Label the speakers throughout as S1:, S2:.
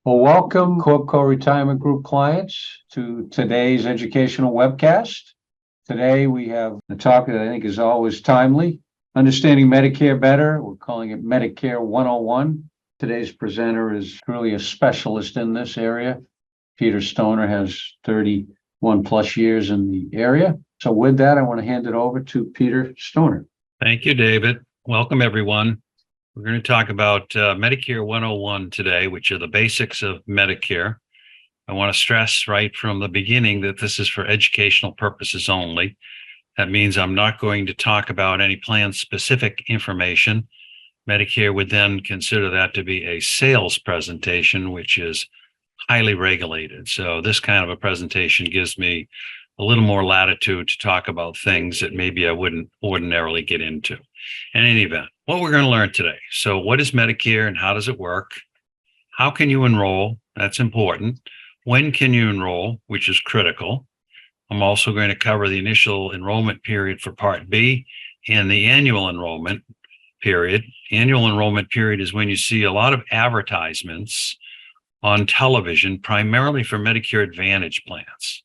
S1: Well, welcome Corpco Retirement Group clients to today's educational webcast. Today we have a topic that I think is always timely, understanding Medicare better. We're calling it Medicare 101. Today's presenter is truly a specialist in this area. Peter Stoner has 31 plus years in the area. So with that, I want to hand it over to Peter Stoner.
S2: Thank you, David. Welcome, everyone. We're going to talk about Medicare 101 today, which are the basics of Medicare. I want to stress right from the beginning that this is for educational purposes only. That means I'm not going to talk about any plan-specific information. Medicare would then consider that to be a sales presentation, which is highly regulated. So this kind of a presentation gives me a little more latitude to talk about things that maybe I wouldn't ordinarily get into. In any event, what we're going to learn today. So what is Medicare and how does it work? How can you enroll? That's important. When can you enroll, which is critical. I'm also going to cover the initial enrollment period for Part B and the annual enrollment period. Annual enrollment period is when you see a lot of advertisements on television, primarily for Medicare Advantage plans.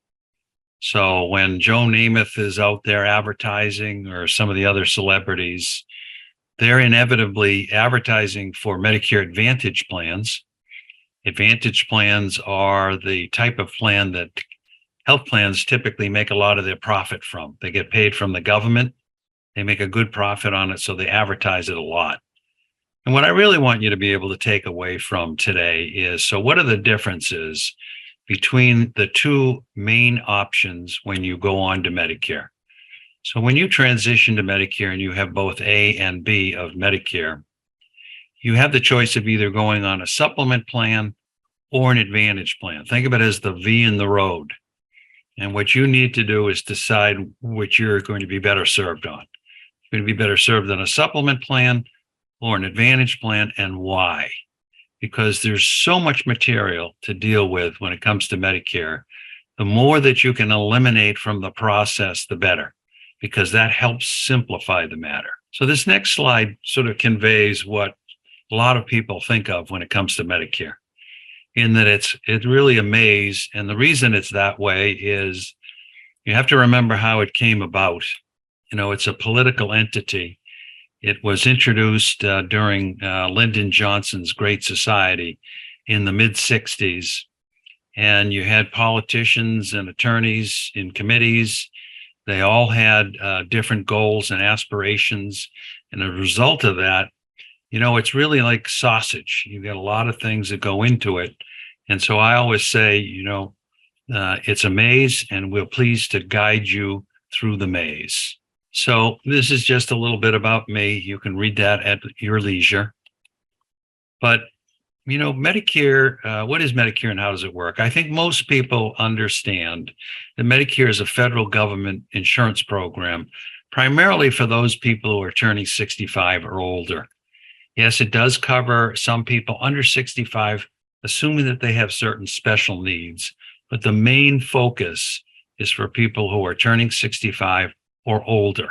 S2: So when Joe Namath is out there advertising, or some of the other celebrities, they're inevitably advertising for Medicare Advantage plans. Advantage plans are the type of plan that health plans typically make a lot of their profit from. They get paid from the government. They make a good profit on it, so they advertise it a lot. And what I really want you to be able to take away from today is, so what are the differences between the two main options when you go on to Medicare? So when you transition to Medicare and you have both A and B of Medicare, you have the choice of either going on a supplement plan or an advantage plan. Think of it as the V in the road. And what you need to do is decide which you're going to be better served on. You're going to be better served on a supplement plan or an advantage plan, and why? Because there's so much material to deal with when it comes to Medicare. The more that you can eliminate from the process, the better, because that helps simplify the matter. So this next slide sort of conveys what a lot of people think of when it comes to Medicare, in that it's really a maze. And the reason it's that way is you have to remember how it came about. You know, it's a political entity. It was introduced during Lyndon Johnson's Great Society in the mid-60s. And you had politicians and attorneys in committees. They all had different goals and aspirations. And as a result of that, you know, it's really like sausage. You've got a lot of things that go into it. And so I always say, you know, it's a maze, and we're pleased to guide you through the maze. So this is just a little bit about me. You can read that at your leisure. But, you know, Medicare, what is Medicare and how does it work? I think most people understand that Medicare is a federal government insurance program, primarily for those people who are turning 65 or older. Yes, it does cover some people under 65, assuming that they have certain special needs. But the main focus is for people who are turning 65 or older.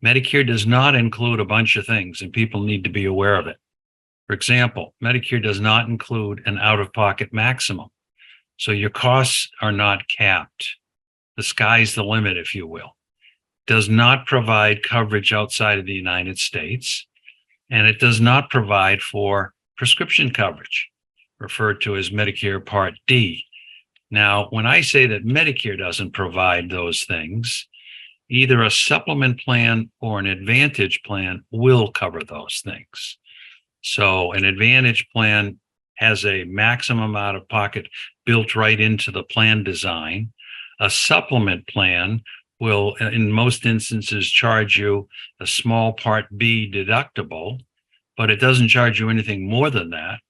S2: Medicare does not include a bunch of things, and people need to be aware of it. For example, Medicare does not include an out-of-pocket maximum. So your costs are not capped. The sky's the limit, if you will. Does not provide coverage outside of the United States, and it does not provide for prescription coverage, referred to as Medicare Part D. Now, when I say that Medicare doesn't provide those things, either a supplement plan or an advantage plan will cover those things. So an advantage plan has a maximum out of pocket built right into the plan design. A supplement plan will, in most instances, charge you a small Part B deductible, but it doesn't charge you anything more than that.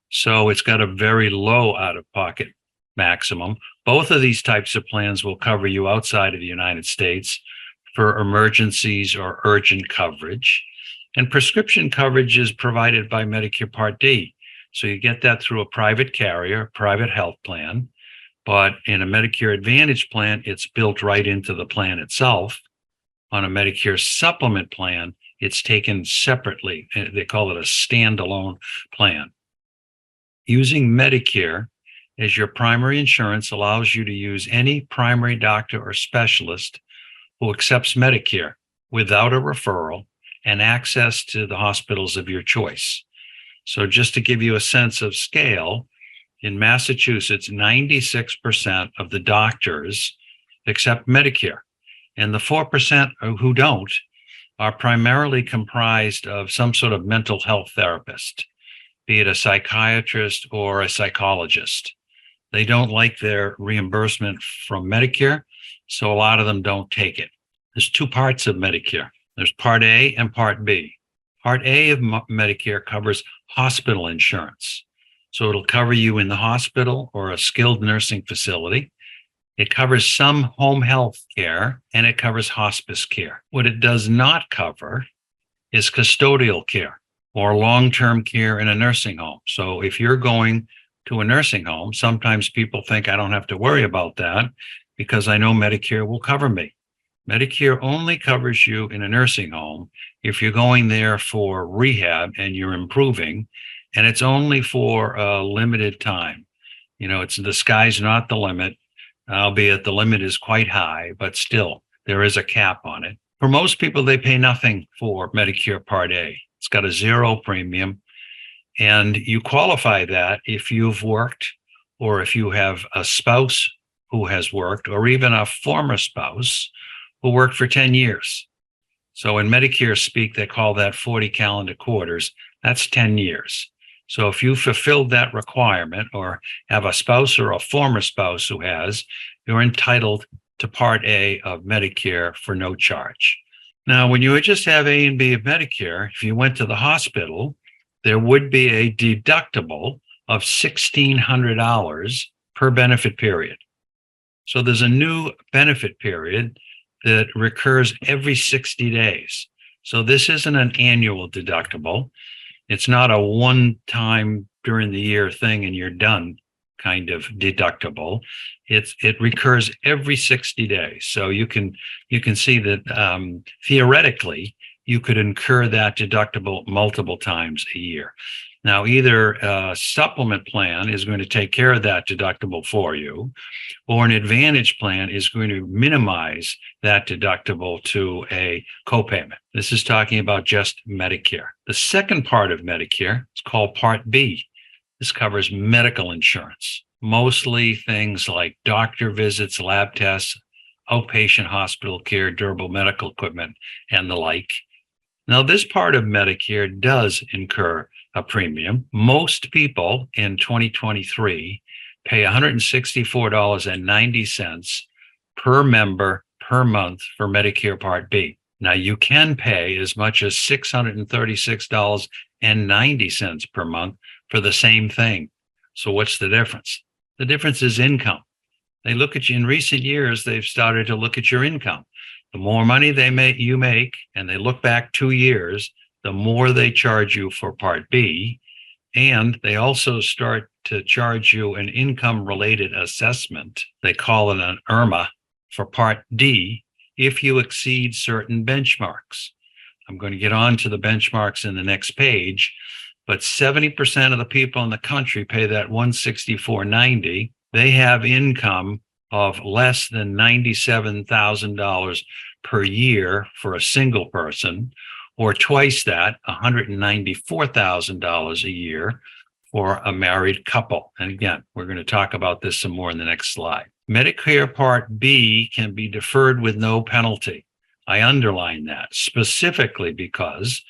S2: So it's got a very low out of pocket maximum. Both of these types of plans will cover you outside of the United States for emergencies or urgent coverage. And prescription coverage is provided by Medicare Part D. So you get that through a private carrier, private health plan. But in a Medicare Advantage plan, it's built right into the plan itself. On a Medicare supplement plan, it's taken separately. They call it a standalone plan. using Medicare as your primary insurance allows you to use any primary doctor or specialist who accepts Medicare without a referral and access to the hospitals of your choice. So just to give you a sense of scale, in Massachusetts, 96% of the doctors accept Medicare, and the 4% who don't are primarily comprised of some sort of mental health therapist, be it a psychiatrist or a psychologist. They don't like their reimbursement from Medicare, so a lot of them don't take it. There's two parts of Medicare. There's Part A and Part B. Part A of Medicare covers hospital insurance. So it'll cover you in the hospital or a skilled nursing facility. It covers some home health care, and it covers hospice care. What it does not cover is custodial care or long-term care in a nursing home. So if you're going to a nursing home, sometimes people think I don't have to worry about that because I know Medicare will cover me. Medicare only covers you in a nursing home if you're going there for rehab and you're improving, and it's only for a limited time. It's the sky's not the limit, albeit the limit is quite high, but still there is a cap on it. For most people, they pay nothing for Medicare Part A. It's got a zero premium, and you qualify that if you've worked or if you have a spouse who has worked or even a former spouse who worked for 10 years. So in Medicare speak, they call that 40 calendar quarters. That's 10 years. So if you fulfilled that requirement or have a spouse or a former spouse who has, you're entitled to Part A of Medicare for no charge. Now, when you just have A and B of Medicare, if you went to the hospital, there would be a deductible of $1,600 per benefit period. So there's a new benefit period that recurs every 60 days. So this isn't an annual deductible. It's not a one-time during the year thing and you're done kind of deductible. It recurs every 60 days. So you can see that theoretically you could incur that deductible multiple times a year. Now, either a supplement plan is going to take care of that deductible for you, or an advantage plan is going to minimize that deductible to a copayment. This is talking about just Medicare. The second part of Medicare is called Part B. This covers medical insurance, mostly things like doctor visits, lab tests, outpatient hospital care, durable medical equipment, and the like. Now, this part of Medicare does incur a premium. Most people in 2023 pay $164.90 per member per month for Medicare Part B. Now, you can pay as much as $636.90 per month for the same thing. So what's the difference? The difference is income. They look at you in recent years, they've started to look at your income. The more money you make, and they look back 2 years, the more they charge you for Part B. And they also start to charge you an income-related assessment. They call it an IRMA for Part D if you exceed certain benchmarks. I'm going to get on to the benchmarks in the next page, but 70% of the people in the country pay that $164.90. They have income of less than $97,000 per year for a single person, or twice that, $194,000 a year for a married couple. And again, we're going to talk about this some more in the next slide. Medicare Part B can be deferred with no penalty. I underline that specifically because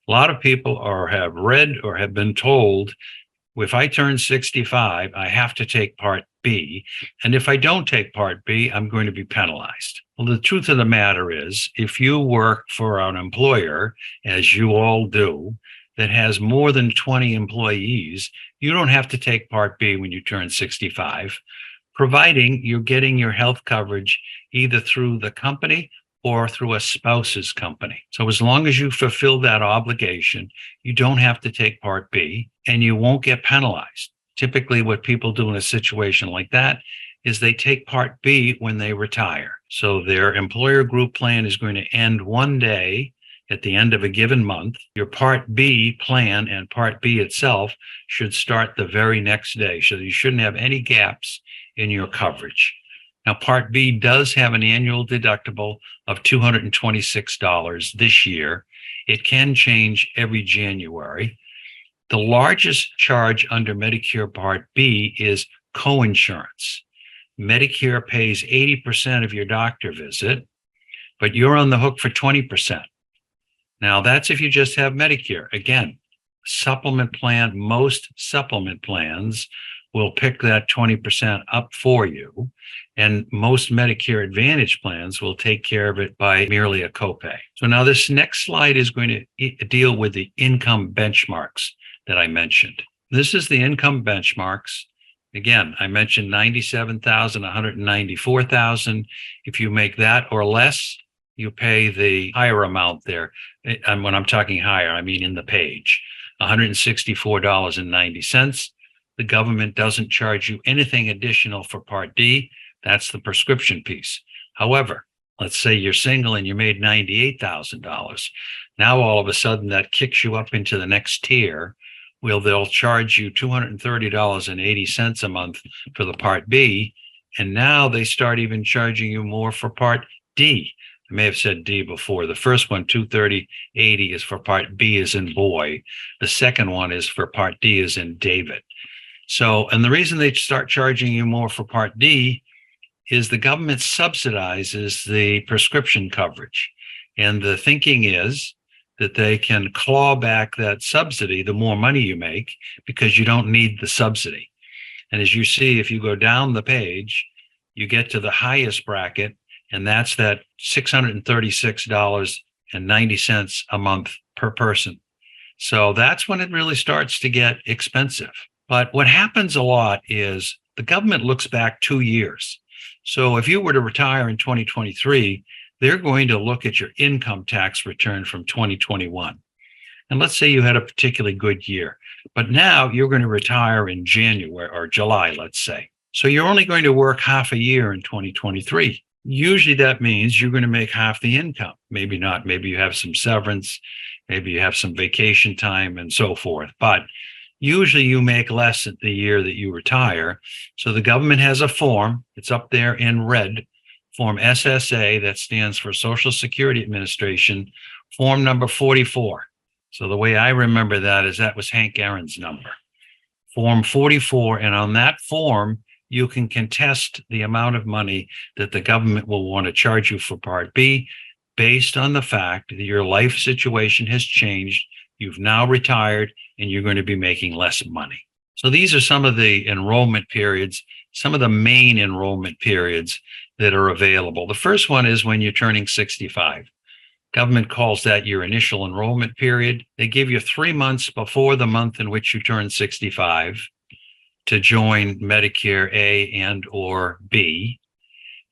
S2: a lot of people have read or have been told, if I turn 65, I have to take Part B. And if I don't take Part B, I'm going to be penalized. Well, the truth of the matter is, if you work for an employer, as you all do, that has more than 20 employees, you don't have to take Part B when you turn 65, providing you're getting your health coverage either through the company or through a spouse's company. So as long as you fulfill that obligation, you don't have to take Part B and you won't get penalized. Typically, what people do in a situation like that is they take Part B when they retire. So their employer group plan is going to end one day at the end of a given month. Your Part B plan and Part B itself should start the very next day. So you shouldn't have any gaps in your coverage. Now, Part B does have an annual deductible of $226 this year. It can change every January. The largest charge under Medicare Part B is coinsurance. Medicare pays 80% of your doctor visit, but you're on the hook for 20%. Now, that's if you just have Medicare. Again, supplement plan, most supplement plans will pick that 20% up for you, and most Medicare Advantage plans will take care of it by merely a copay. So now this next slide is going to deal with the income benchmarks that I mentioned. This is the income benchmarks. Again, I mentioned 97,000, 194,000. If you make that or less, you pay the higher amount there. And when I'm talking higher, I mean in the page, $164.90. The government doesn't charge you anything additional for Part D. That's the prescription piece. However, let's say you're single and you made $98,000. Now, all of a sudden, that kicks you up into the next tier. Well, they'll charge you $230.80 a month for the Part B. And now they start even charging you more for Part D. I may have said D before. The first one, $230.80, is for Part B as in boy. The second one is for Part D as in David. So, and the reason they start charging you more for Part D is the government subsidizes the prescription coverage. And the thinking is that they can claw back that subsidy the more money you make, because you don't need the subsidy. And as you see, if you go down the page, you get to the highest bracket, and that's that $636.90 a month per person. So that's when it really starts to get expensive. But what happens a lot is the government looks back 2 years. So if you were to retire in 2023, they're going to look at your income tax return from 2021. And let's say you had a particularly good year, but now you're going to retire in January or July, let's say. So you're only going to work half a year in 2023. Usually that means you're going to make half the income. Maybe not. Maybe you have some severance, maybe you have some vacation time and so forth. But usually you make less at the year that you retire. So the government has a form. It's up there in red, Form SSA, that stands for Social Security Administration, form number 44. So the way I remember that is that was Hank Aaron's number, Form 44. And on that form, you can contest the amount of money that the government will want to charge you for Part B based on the fact that your life situation has changed. You've now retired and you're going to be making less money. So these are some of the enrollment periods, some of the main enrollment periods that are available. The first one is when you're turning 65. Government calls that your initial enrollment period. They give you 3 months before the month in which you turn 65 to join Medicare A and or B.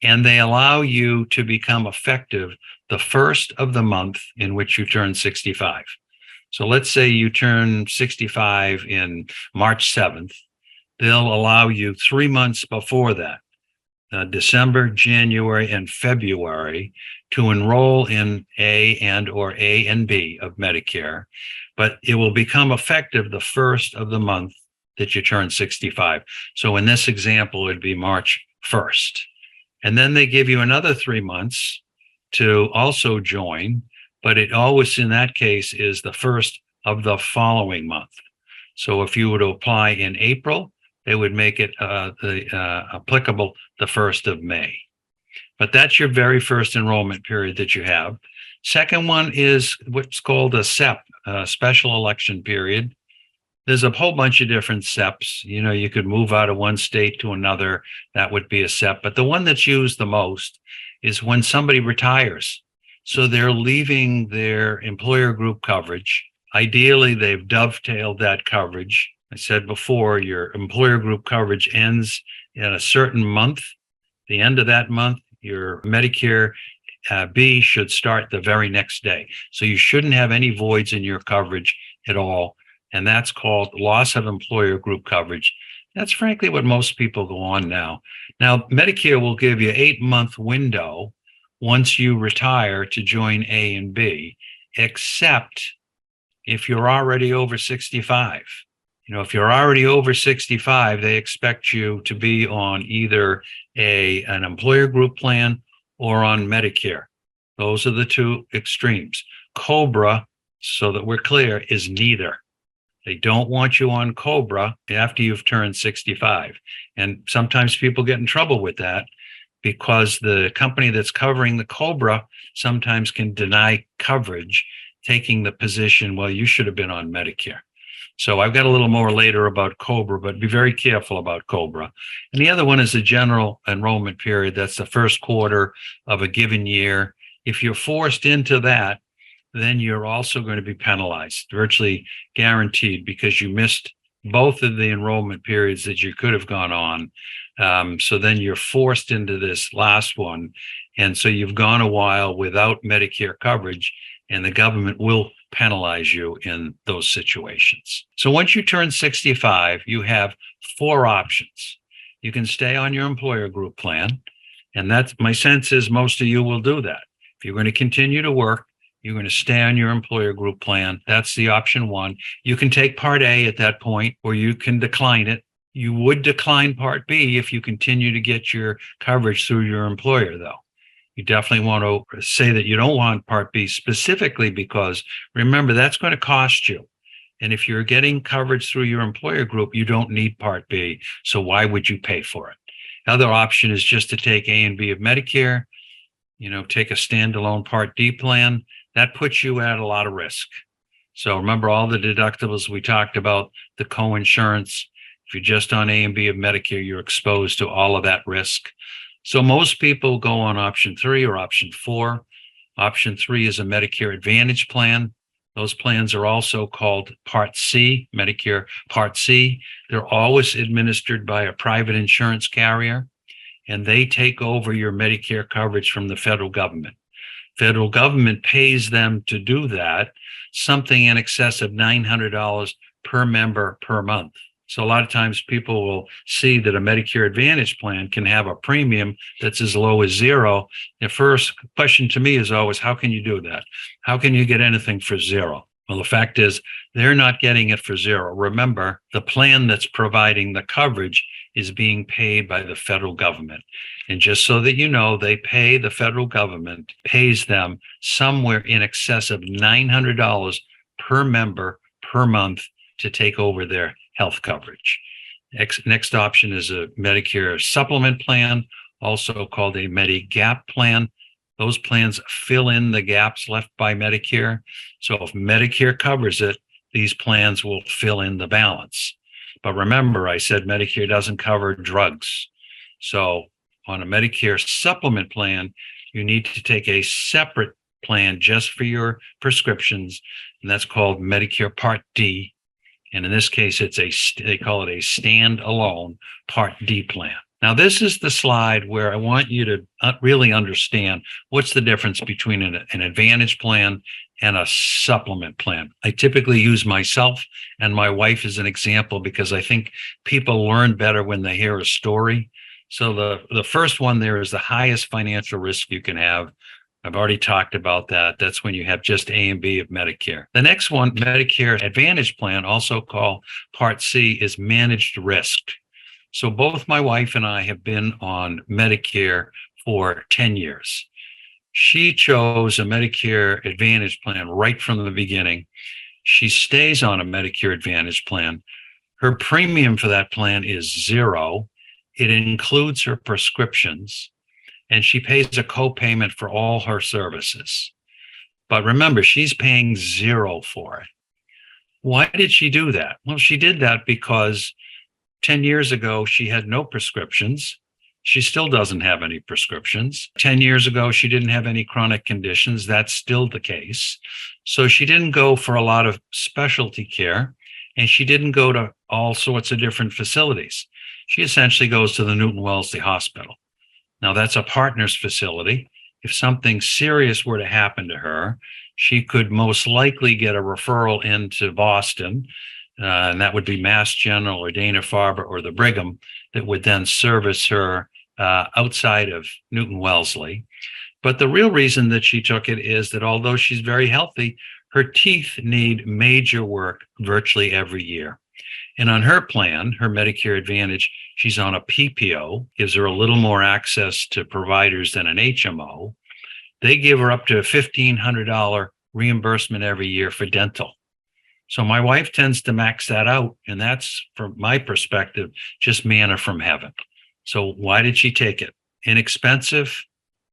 S2: And they allow you to become effective the first of the month in which you turn 65. So let's say you turn 65 in March 7th. They'll allow you 3 months before that, December, January, and February, to enroll in A and or A and B of Medicare, but it will become effective the first of the month that you turn 65. So in this example, it'd be March 1st. And then they give you another 3 months to also join, but it always in that case is the first of the following month. So if you were to apply in April, they would make it applicable the 1st of May. But that's your very first enrollment period that you have. Second one is what's called a SEP, special election period. There's a whole bunch of different SEPs. You know, you could move out of one state to another. That would be a SEP. But the one that's used the most is when somebody retires. So they're leaving their employer group coverage. Ideally, they've dovetailed that coverage. I said before, your employer group coverage ends in a certain month. The end of that month, your Medicare B should start the very next day. So you shouldn't have any voids in your coverage at all. And that's called loss of employer group coverage. That's frankly what most people go on now. Now, Medicare will give you an 8-month window once you retire to join A and B. except if you're already over 65. If you're already over 65, they expect you to be on either an employer group plan or on Medicare. Those are the two extremes. COBRA, so that we're clear, is neither. They don't want you on COBRA after you've turned 65. And sometimes people get in trouble with that because the company that's covering the COBRA sometimes can deny coverage, taking the position, well, you should have been on Medicare. So I've got a little more later about COBRA, but be very careful about COBRA. And the other one is the general enrollment period. That's the first quarter of a given year. If you're forced into that, then you're also going to be penalized, virtually guaranteed, because you missed both of the enrollment periods that you could have gone on. So then you're forced into this last one. And so you've gone a while without Medicare coverage, and the government will penalize you in those situations. So once you turn 65, you have 4 options. You can stay on your employer group plan. And that's, my sense is most of you will do that. If you're going to continue to work, you're going to stay on your employer group plan. That's the option 1. You can take Part A at that point, or you can decline it. You would decline Part B if you continue to get your coverage through your employer, though. You definitely want to say that you don't want Part B specifically because, remember, that's going to cost you. And if you're getting coverage through your employer group, you don't need Part B. So why would you pay for it? Other option is just to take A and B of Medicare, take a standalone Part D plan. That puts you at a lot of risk. So remember all the deductibles we talked about, the coinsurance. If you're just on A and B of Medicare, you're exposed to all of that risk. So most people go on option 3 or option 4. Option 3 is a Medicare Advantage plan. Those plans are also called Part C, Medicare Part C. They're always administered by a private insurance carrier, and they take over your Medicare coverage from the federal government. Federal government pays them to do that, something in excess of $900 per member per month. So a lot of times people will see that a Medicare Advantage plan can have a premium that's as low as $0. The first question to me is always, how can you do that? How can you get anything for $0? Well, the fact is they're not getting it for $0. Remember, the plan that's providing the coverage is being paid by the federal government. And just so that you know, they pay, the federal government pays them somewhere in excess of $900 per member per month to take over their health coverage. Next option is a Medicare supplement plan, also called a Medigap plan. Those plans fill in the gaps left by Medicare. So if Medicare covers it, these plans will fill in the balance. But remember, I said Medicare doesn't cover drugs. So on a Medicare supplement plan, you need to take a separate plan just for your prescriptions, and that's called Medicare Part D. And in this case, they call it a standalone Part D plan. Now, this is the slide where I want you to really understand what's the difference between an Advantage plan and a supplement plan. I typically use myself and my wife as an example because I think people learn better when they hear a story. So the first one there is the highest financial risk you can have. I've already talked about that. That's when you have just A and B of Medicare. The next one, Medicare Advantage plan, also called Part C, is managed risk. So both my wife and I have been on Medicare for 10 years. She chose a Medicare Advantage plan right from the beginning. She stays on a Medicare Advantage plan. Her premium for that plan is $0. It includes her prescriptions, and she pays a co-payment for all her services. But remember, she's paying $0 for it. Why did she do that? Well, she did that because 10 years ago, she had no prescriptions. She still doesn't have any prescriptions. 10 years ago, she didn't have any chronic conditions. That's still the case. So she didn't go for a lot of specialty care, and she didn't go to all sorts of different facilities. She essentially goes to the Newton Wellesley Hospital. Now, that's a Partners facility. If something serious were to happen to her, she could most likely get a referral into Boston, and that would be Mass General or Dana-Farber or the Brigham, that would then service her outside of Newton Wellesley. But the real reason that she took it is that although she's very healthy, her teeth need major work virtually every year. And on her plan, her Medicare Advantage, she's on a PPO, gives her a little more access to providers than an HMO. They give her up to a $1,500 reimbursement every year for dental. So my wife tends to max that out. And that's, from my perspective, just manna from heaven. So why did she take it? Inexpensive.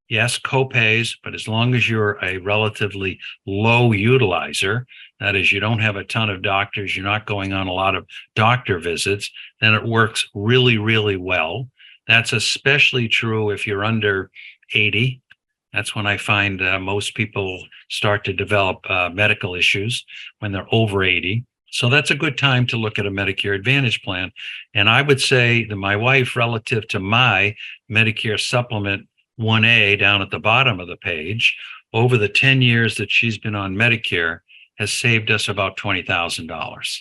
S2: Yes, copays, but as long as you're a relatively low utilizer, that is, you don't have a ton of doctors, you're not going on a lot of doctor visits, then it works really, really well. That's especially true if you're under 80. That's when I find most people start to develop medical issues, when they're over 80. So that's a good time to look at a Medicare Advantage plan. And I would say that my wife, relative to my Medicare supplement 1A down at the bottom of the page, over the 10 years that she's been on Medicare, has saved us about $20,000.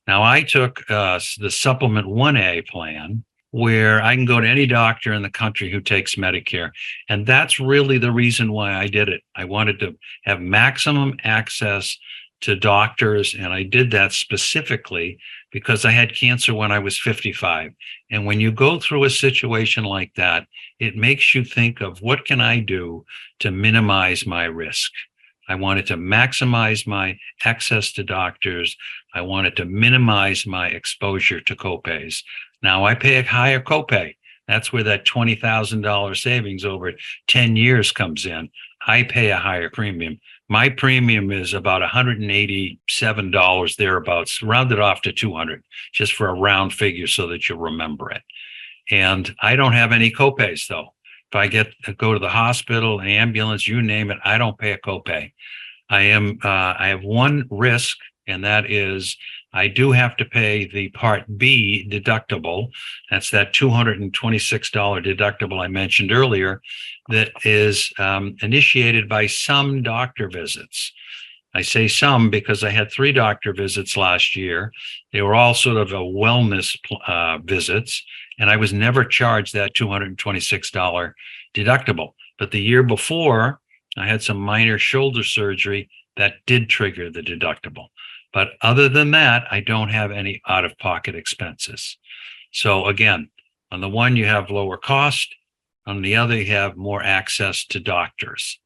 S2: Now, I took the supplement 1A plan, where I can go to any doctor in the country who takes Medicare. And that's really the reason why I did it. I wanted to have maximum access to doctors. And I did that specifically because I had cancer when I was 55. And when you go through a situation like that, it makes you think of, what can I do to minimize my risk? I wanted to maximize my access to doctors. I wanted to minimize my exposure to copays. Now I pay a higher copay. That's where that $20,000 savings over 10 years comes in. I pay a higher premium. My premium is about $187 thereabouts, rounded off to 200, just for a round figure so that you'll remember it. And I don't have any copays though. If I go to the hospital, ambulance, you name it, I don't pay a copay. I have one risk, and that is I do have to pay the Part B deductible. That's that $226 deductible I mentioned earlier, that is initiated by some doctor visits. I say some because I had 3 doctor visits last year. They were all sort of wellness visits, and I was never charged that $226 deductible. But the year before, I had some minor shoulder surgery that did trigger the deductible. But other than that, I don't have any out-of-pocket expenses. So again, on the one, you have lower cost. On the other, you have more access to doctors.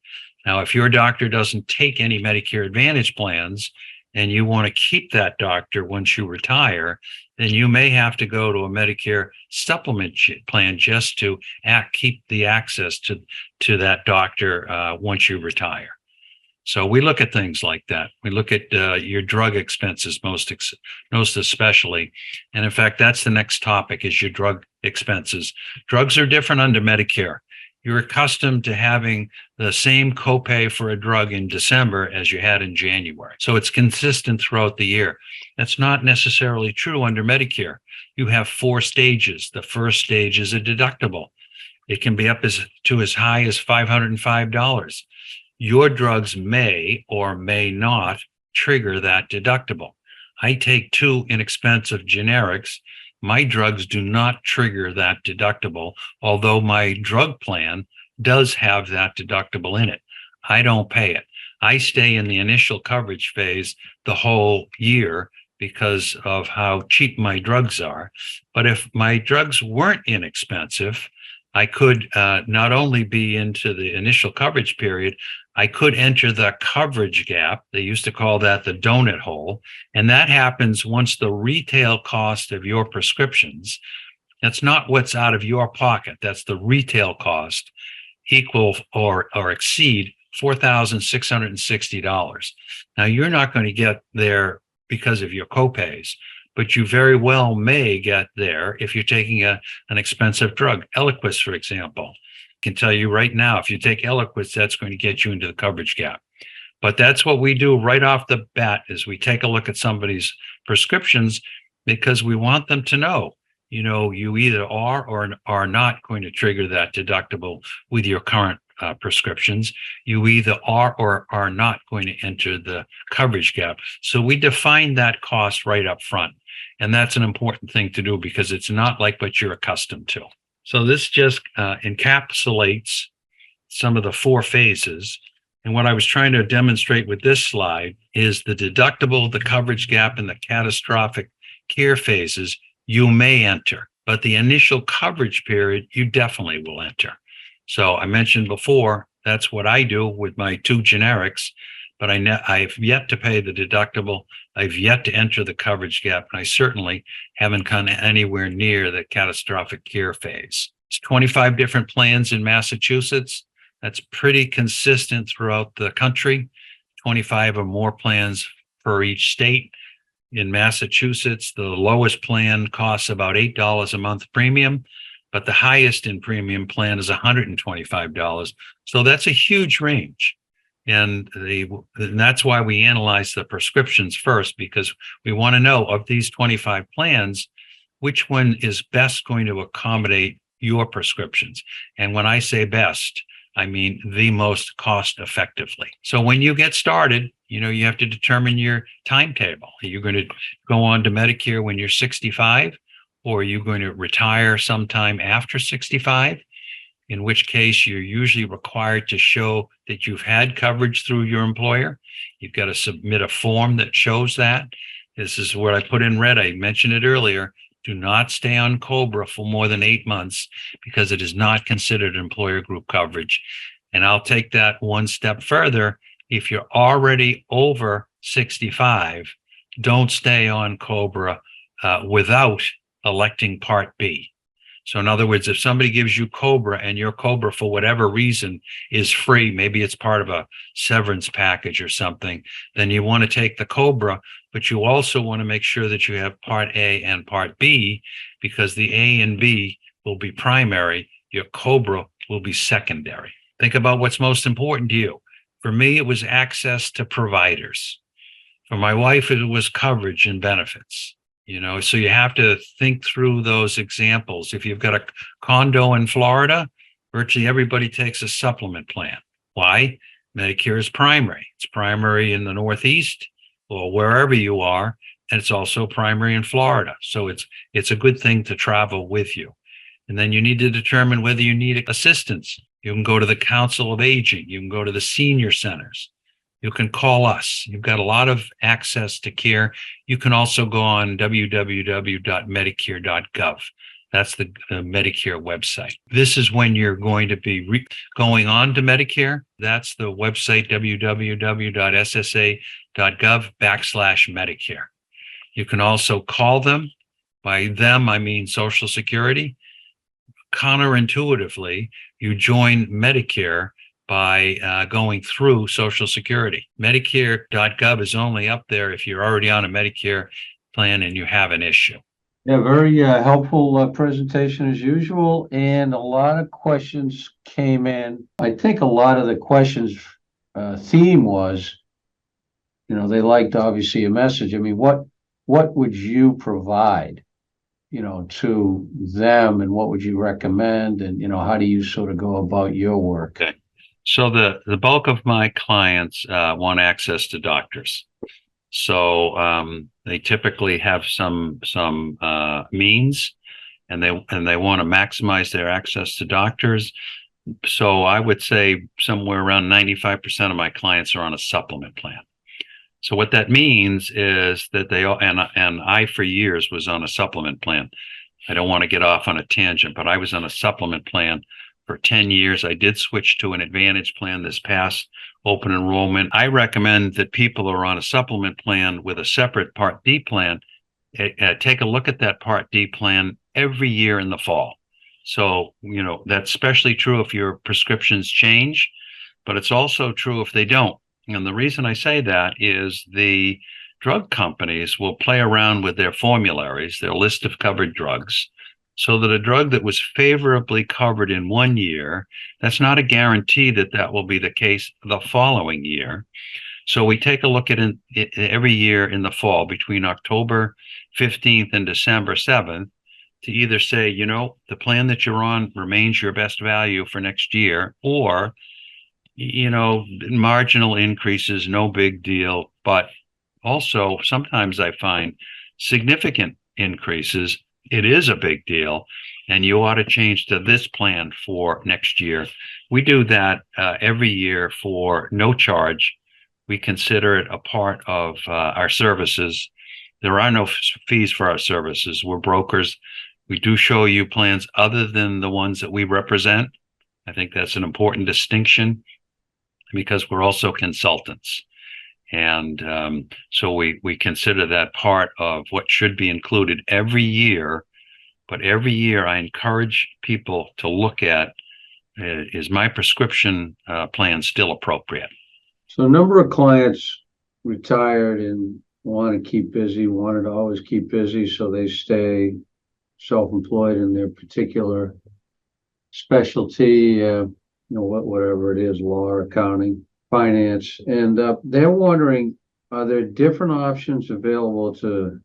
S2: Now, if your doctor doesn't take any Medicare Advantage plans and you want to keep that doctor once you retire, then you may have to go to a Medicare supplement plan just to keep the access to that doctor once you retire. So we look at things like that. We look at your drug expenses most especially. And in fact, that's the next topic, is your drug expenses. Drugs are different under Medicare. You're accustomed to having the same copay for a drug in December as you had in January. So it's consistent throughout the year. That's not necessarily true under Medicare. You have 4 stages. The first stage is a deductible. It can be up to as high as $505. Your drugs may or may not trigger that deductible. I take 2 inexpensive generics. My drugs do not trigger that deductible, although my drug plan does have that deductible in it. I don't pay it. I stay in the initial coverage phase the whole year because of how cheap my drugs are. But if my drugs weren't inexpensive, I could not only be into the initial coverage period, I could enter the coverage gap. They used to call that the donut hole. And that happens once the retail cost of your prescriptions, that's not what's out of your pocket, that's the retail cost, equal or exceed $4,660. Now, you're not going to get there because of your copays, but you very well may get there if you're taking an expensive drug. Eliquis, for example, can tell you right now, if you take Eliquis, that's going to get you into the coverage gap. But that's what we do right off the bat, is we take a look at somebody's prescriptions because we want them to know, you either are or are not going to trigger that deductible with your current prescriptions. You either are or are not going to enter the coverage gap. So we define that cost right up front. And that's an important thing to do because it's not like what you're accustomed to. So this just encapsulates some of the four phases. And what I was trying to demonstrate with this slide is the deductible, the coverage gap, and the catastrophic care phases you may enter, but the initial coverage period you definitely will enter. So I mentioned before, that's what I do with my two generics, but I've yet to pay the deductible. I've yet to enter the coverage gap, and I certainly haven't come anywhere near the catastrophic care phase. It's 25 different plans in Massachusetts. That's pretty consistent throughout the country. 25 or more plans per each state. In Massachusetts, the lowest plan costs about $8 a month premium, but the highest in premium plan is $125. So that's a huge range. And that's why we analyze the prescriptions first, because we want to know of these 25 plans, which one is best going to accommodate your prescriptions. And when I say best, I mean the most cost effectively. So when you get started, you have to determine your timetable. Are you going to go on to Medicare when you're 65, or are you going to retire sometime after 65? In which case you're usually required to show that you've had coverage through your employer. You've got to submit a form that shows that. This is what I put in red. I mentioned it earlier. Do not stay on COBRA for more than 8 months because it is not considered employer group coverage. And I'll take that one step further. If you're already over 65, don't stay on COBRA without electing Part B. So in other words, if somebody gives you COBRA and your COBRA for whatever reason is free, maybe it's part of a severance package or something, then you want to take the COBRA, but you also want to make sure that you have Part A and Part B, because the A and B will be primary, your COBRA will be secondary. Think about what's most important to you. For me, it was access to providers. For my wife, it was coverage and benefits. So you have to think through those examples. If you've got a condo in Florida, virtually everybody takes a supplement plan. Why? Medicare is primary. It's primary in the Northeast or wherever you are, and it's also primary in Florida. So it's a good thing to travel with you. And then you need to determine whether you need assistance. You can go to the Council of Aging. You can go to the senior centers. You can call us. You've got a lot of access to care. You can also go on www.medicare.gov. That's the Medicare website. This is when you're going to be going on to Medicare. That's the website, www.ssa.gov/Medicare. You can also call them. By them, I mean Social Security. Counterintuitively, you join Medicare by going through Social Security. Medicare.gov is only up there if you're already on a Medicare plan and you have an issue.
S1: Yeah, very helpful presentation as usual. And a lot of questions came in. I think a lot of the questions theme was, they liked obviously a message. I mean, what would you provide, to them, and what would you recommend? And, how do you sort of go about your work?
S2: Okay. So the bulk of my clients want access to doctors. So they typically have some means, and they want to maximize their access to doctors. So I would say somewhere around 95% of my clients are on a supplement plan. So what that means is that they all, and I for years was on a supplement plan. I don't want to get off on a tangent, but I was on a supplement plan for 10 years. I did switch to an Advantage plan this past open enrollment. I recommend that people who are on a supplement plan with a separate Part D plan, take a look at that Part D plan every year in the fall. So, that's especially true if your prescriptions change, but it's also true if they don't. And the reason I say that is the drug companies will play around with their formularies, their list of covered drugs, so that a drug that was favorably covered in one year, that's not a guarantee that will be the case the following year. So we take a look at it every year in the fall between October 15th and December 7th to either say, the plan that you're on remains your best value for next year, or, marginal increases, no big deal. But also sometimes I find significant increases it is a big deal, and you ought to change to this plan for next year. We do that every year for no charge. We consider it a part of our services. There are no fees for our services. We're brokers. We do show you plans other than the ones that we represent. I think that's an important distinction because we're also consultants. And so we consider that part of what should be included every year. But every year I encourage people to look at, is my prescription plan still appropriate?
S1: So a number of clients retired and want to keep busy, wanted to always keep busy, so they stay self-employed in their particular specialty, whatever it is, law, accounting, finance. And they're wondering, are there different options available to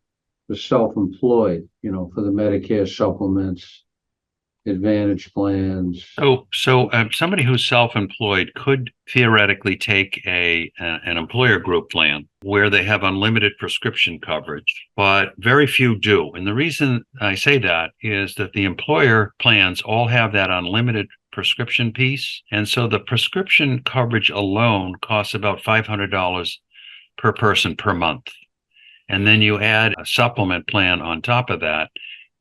S1: the self-employed, for the Medicare supplements, Advantage plans?
S2: So somebody who's self-employed could theoretically take an employer group plan where they have unlimited prescription coverage, but very few do. And the reason I say that is that the employer plans all have that unlimited prescription piece. And so the prescription coverage alone costs about $500 per person per month. And then you add a supplement plan on top of that,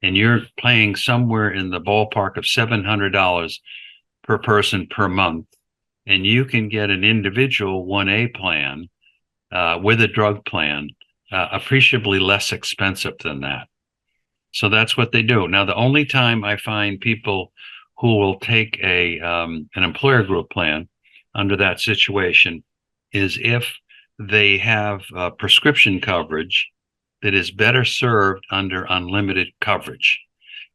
S2: and you're paying somewhere in the ballpark of $700 per person per month. And you can get an individual 1A plan with a drug plan appreciably less expensive than that. So that's what they do. Now, the only time I find people who will take an employer group plan under that situation is if they have prescription coverage that is better served under unlimited coverage.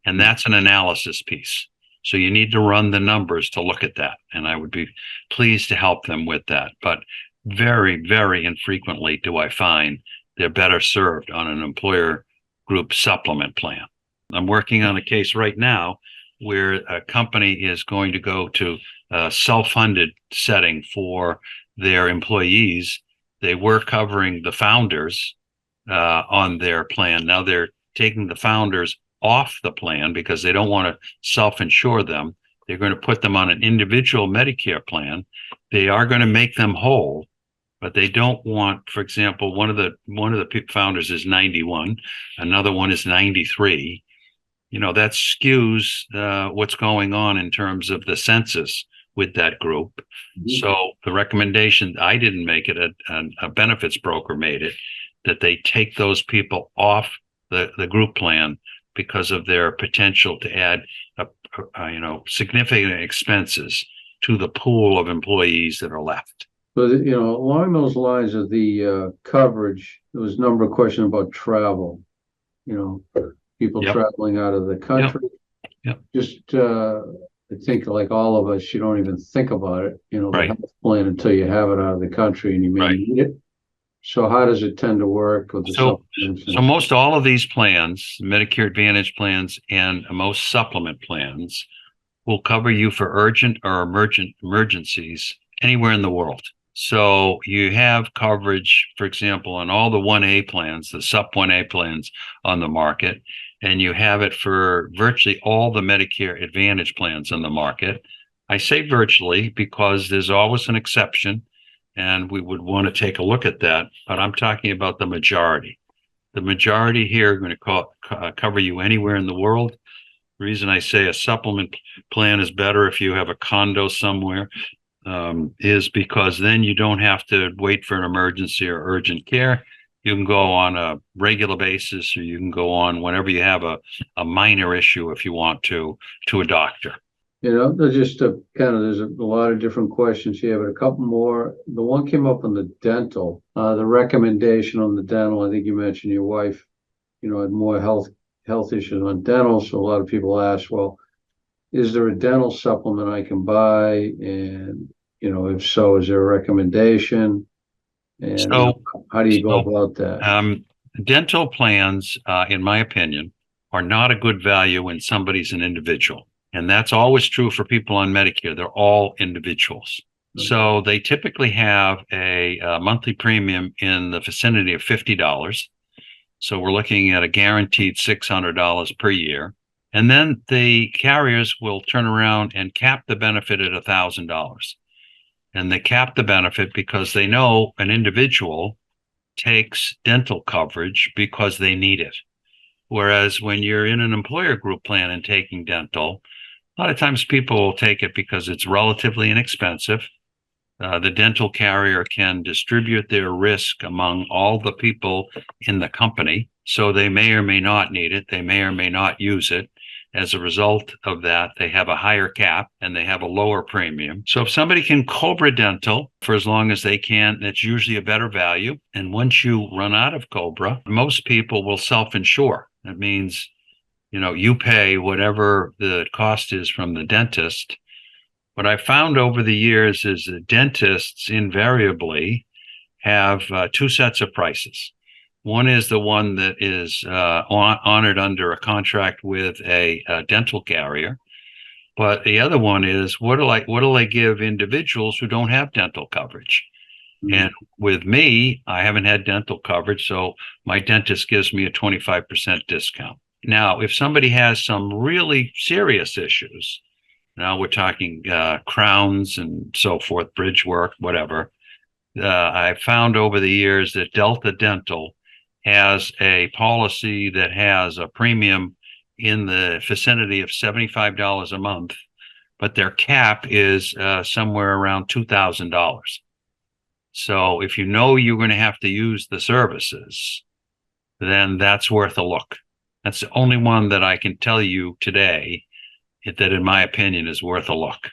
S2: And that's an analysis piece. So you need to run the numbers to look at that. And I would be pleased to help them with that. But very, very infrequently do I find they're better served on an employer group supplement plan. I'm working on a case right now where a company is going to go to a self-funded setting for their employees. They were covering the founders on their plan. Now they're taking the founders off the plan because they don't want to self-insure them. They're going to put them on an individual Medicare plan. They are going to make them whole, but they don't want, for example, one of the founders is 91, another one is 93. That skews what's going on in terms of the census with that group. Mm-hmm. So the recommendation, I didn't make it, a benefits broker made it, that they take those people off the group plan because of their potential to add significant expenses to the pool of employees that are left.
S1: So, along those lines of the coverage, there was a number of questions about travel, people
S2: Yep.
S1: traveling out of the country.
S2: Yep.
S1: Just, I think like all of us, you don't even think about it, the
S2: Right.
S1: health plan until you have it out of the country and you may
S2: Right.
S1: need it. So how does it tend to work with the supplements?
S2: So most all of these plans, Medicare Advantage plans and most supplement plans, will cover you for urgent or emergencies anywhere in the world. So you have coverage, for example, on all the 1A plans, the SUP 1A plans on the market, and you have it for virtually all the Medicare Advantage plans on the market. I say virtually because there's always an exception, and we would want to take a look at that, but I'm talking about the majority. The majority here are going to cover you anywhere in the world. The reason I say a supplement plan is better if you have a condo somewhere is because then you don't have to wait for an emergency or urgent care. You can go on a regular basis, or you can go on whenever you have a minor issue, if you want to a doctor.
S1: There's just there's a lot of different questions here, but a couple more. The one came up on the dental, the recommendation on the dental. I think you mentioned your wife, had more health issues on dental. So a lot of people ask, well, is there a dental supplement I can buy? And, if so, is there a recommendation? And
S2: So,
S1: how do you go about that?
S2: Dental plans, in my opinion, are not a good value when somebody's an individual. And that's always true for people on Medicare. They're all individuals. Okay. So they typically have a monthly premium in the vicinity of $50. So we're looking at a guaranteed $600 per year. And then the carriers will turn around and cap the benefit at $1,000. And they cap the benefit because they know an individual takes dental coverage because they need it. Whereas when you're in an employer group plan and taking dental, a lot of times people will take it because it's relatively inexpensive. The dental carrier can distribute their risk among all the people in the company. So they may or may not need it. They may or may not use it. As a result of that, they have a higher cap and they have a lower premium. So if somebody can Cobra Dental for as long as they can, that's usually a better value. And once you run out of Cobra, most people will self-insure. That means, you pay whatever the cost is from the dentist. What I found over the years is that dentists invariably have two sets of prices. One is the one that is honored under a contract with a dental carrier, but the other one is what do I give individuals who don't have dental coverage? Mm-hmm. And with me, I haven't had dental coverage, so my dentist gives me a 25% discount. Now, if somebody has some really serious issues, now we're talking crowns and so forth, bridge work, whatever. I found over the years that Delta Dental has a policy that has a premium in the vicinity of $75 a month, but their cap is somewhere around $2,000. So if you know you're going to have to use the services, then that's worth a look. That's the only one that I can tell you today that, in my opinion, is worth a look.